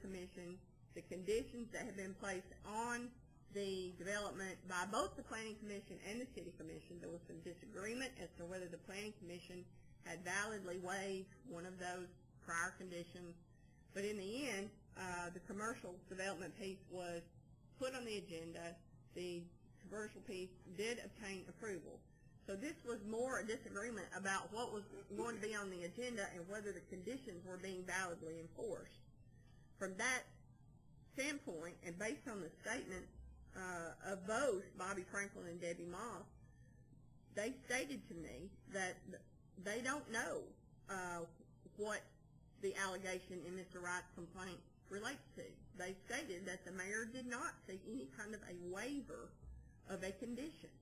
Planning Commission, the conditions that have been placed on the development by both the Planning Commission and the City Commission. There was some disagreement as to whether the Planning Commission had validly waived one of those prior conditions. But in the end, the commercial development piece was put on the agenda. The commercial piece did obtain approval. So this was more a disagreement about what was going to be on the agenda and whether the conditions were being validly enforced. From that standpoint, and based on the statement of both Bobby Franklin and Debbie Moss, they stated to me that they don't know what the allegation in Mr. Wright's complaint relates to. They stated that the mayor did not seek any kind of a waiver of a condition.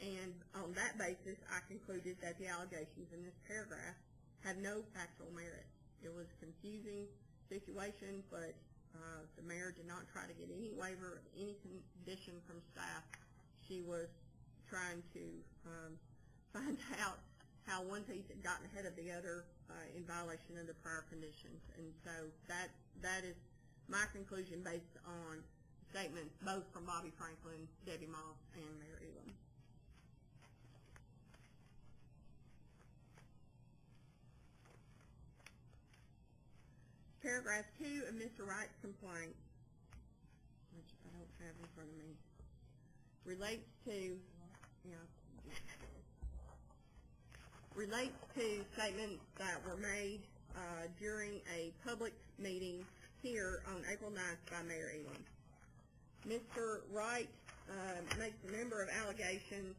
And on that basis, I concluded that the allegations in this paragraph had no factual merit. It was a confusing situation, but the mayor did not try to get any waiver of any condition from staff. She was trying to find out how one piece had gotten ahead of the other in violation of the prior conditions. And so that is my conclusion based on statements both from Bobby Franklin, Debbie Moss, and Mayor Elam. Paragraph 2 of Mr. Wright's complaint, which I don't have in front of me, relates to statements that were made during a public meeting here on April 9th by Mayor Elam. Mr. Wright makes a number of allegations.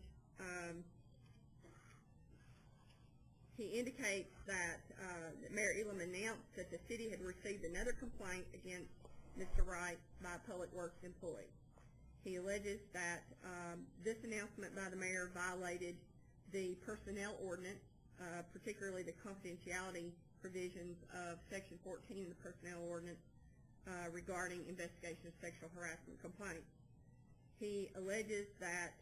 He indicates that Mayor Elam announced that the city had received another complaint against Mr. Wright by a public works employee. He alleges that this announcement by the mayor violated the personnel ordinance, particularly the confidentiality provisions of Section 14 of the personnel ordinance regarding investigation of sexual harassment complaints. He alleges that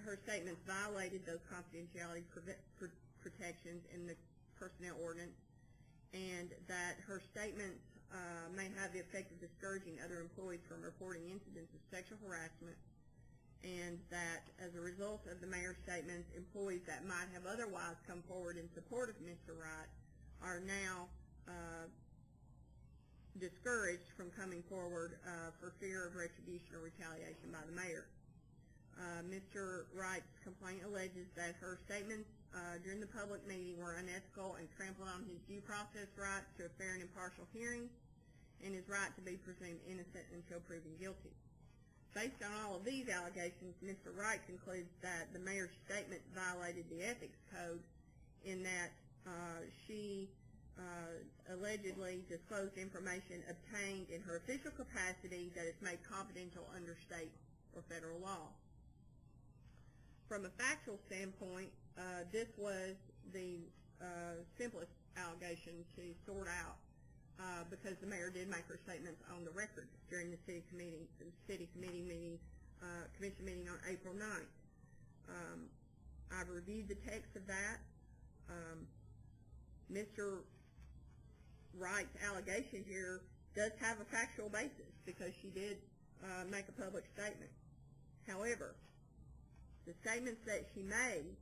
her statements violated those confidentiality protections in the personnel ordinance, and that her statements may have the effect of discouraging other employees from reporting incidents of sexual harassment, and that as a result of the mayor's statements, employees that might have otherwise come forward in support of Mr. Wright are now discouraged from coming forward for fear of retribution or retaliation by the mayor. Mr. Wright's complaint alleges that her statements during the public meeting were unethical and trampled on his due process rights to a fair and impartial hearing and his right to be presumed innocent until proven guilty. Based on all of these allegations, Mr. Wright concludes that the mayor's statement violated the ethics code in that she allegedly disclosed information obtained in her official capacity that is made confidential under state or federal law. From a factual standpoint, this was the simplest allegation to sort out because the mayor did make her statements on the record during the commission meeting on April 9th. I've reviewed the text of that. Mr. Wright's allegation here does have a factual basis because she did make a public statement. However, the statements that she made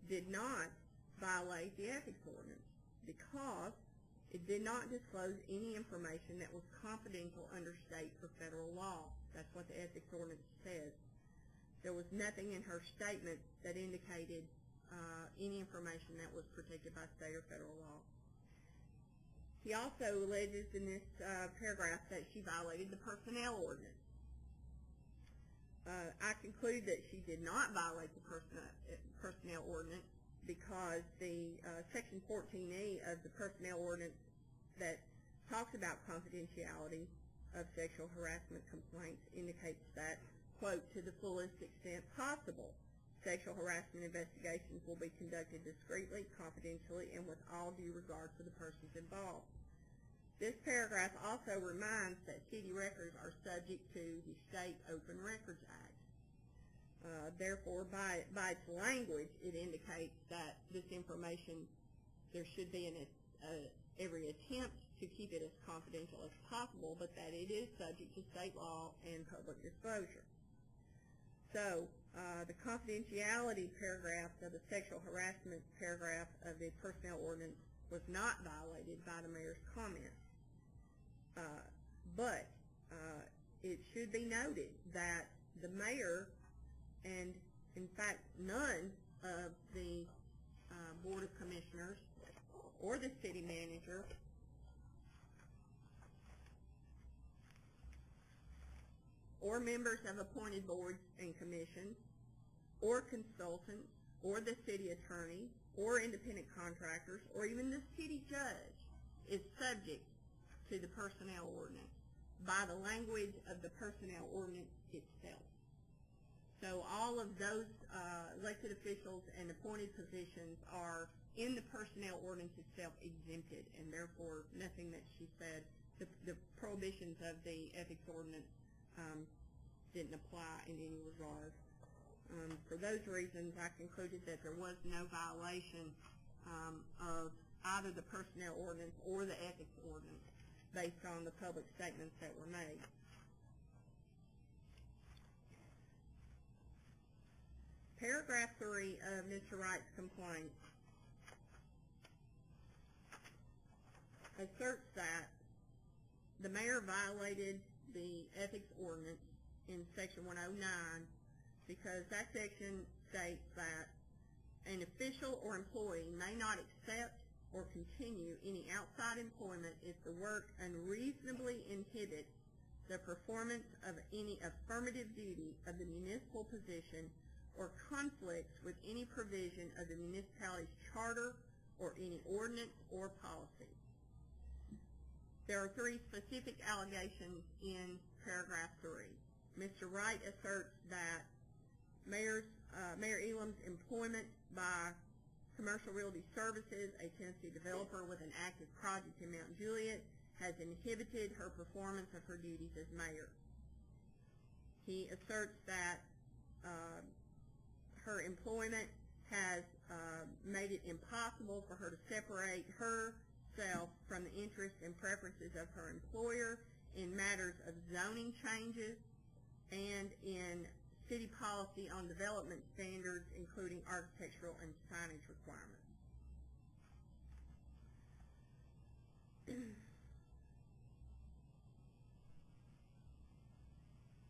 did not violate the ethics ordinance because it did not disclose any information that was confidential under state or federal law. That's what the ethics ordinance says. There was nothing in her statement that indicated any information that was protected by state or federal law. He also alleges in this paragraph that she violated the personnel ordinance. I conclude that she did not violate the personnel ordinance because the Section 14E of the personnel ordinance that talks about confidentiality of sexual harassment complaints indicates that, quote, to the fullest extent possible, sexual harassment investigations will be conducted discreetly, confidentially, and with all due regard for the persons involved. This paragraph also reminds that city records are subject to the State Open Records Act. Therefore, by its language, it indicates that this information, there should be every attempt to keep it as confidential as possible, but that it is subject to state law and public disclosure. So the confidentiality paragraph of the sexual harassment paragraph of the personnel ordinance was not violated by the mayor's comments. But it should be noted that the mayor, and in fact none of the Board of Commissioners or the city manager or members of appointed boards and commissions or consultants or the city attorney or independent contractors or even the city judge is subject to the personnel ordinance by the language of the personnel ordinance itself. So all of those elected officials and appointed positions are in the personnel ordinance itself exempted, and therefore nothing that she said, the prohibitions of the ethics ordinance didn't apply in any regard. For those reasons, I concluded that there was no violation of either the personnel ordinance or the ethics ordinance based on the public statements that were made. Paragraph 3 of Mr. Wright's complaint asserts that the mayor violated the ethics ordinance in section 109 because that section states that an official or employee may not accept or continue any outside employment if the work unreasonably inhibits the performance of any affirmative duty of the municipal position or conflicts with any provision of the municipality's charter or any ordinance or policy. There are 3 specific allegations in paragraph 3. Mr. Wright asserts that Mayor Elam's employment by Commercial Realty Services, a Tennessee developer with an active project in Mt.Juliet, has inhibited her performance of her duties as mayor. He asserts that her employment has made it impossible for her to separate herself from the interests and preferences of her employer in matters of zoning changes and in city policy on development standards, including architectural and signage requirements.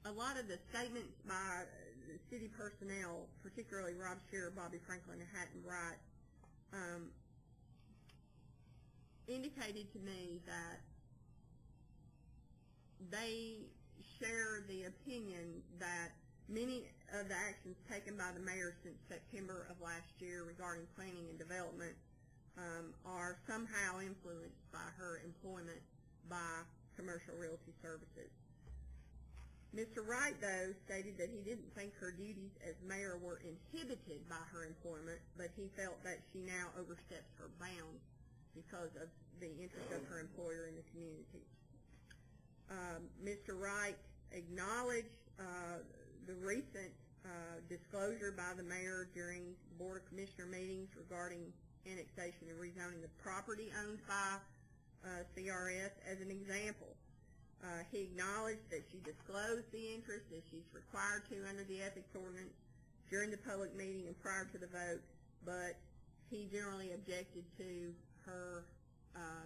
A lot of the statements by the city personnel, particularly Rob Shearer, Bobby Franklin, and Hatton Wright, indicated to me that they share the opinion that many of the actions taken by the mayor since September of last year regarding planning and development are somehow influenced by her employment by Commercial Realty Services. Mr. Wright, though, stated that he didn't think her duties as mayor were inhibited by her employment, but he felt that she now oversteps her bounds because of the interest of her employer in the community. Mr. Wright acknowledged the recent disclosure by the mayor during Board of Commissioner meetings regarding annexation and rezoning the property owned by CRS as an example. He acknowledged that she disclosed the interest as she's required to under the ethics ordinance during the public meeting and prior to the vote, but he generally objected to her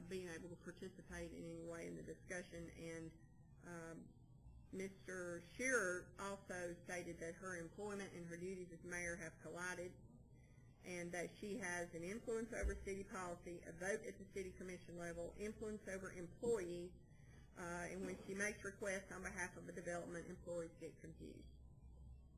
being able to participate in any way in the discussion, and Mr. Shearer also stated that her employment and her duties as mayor have collided and that she has an influence over city policy, a vote at the city commission level, influence over employees, and when she makes requests on behalf of a development, employees get confused.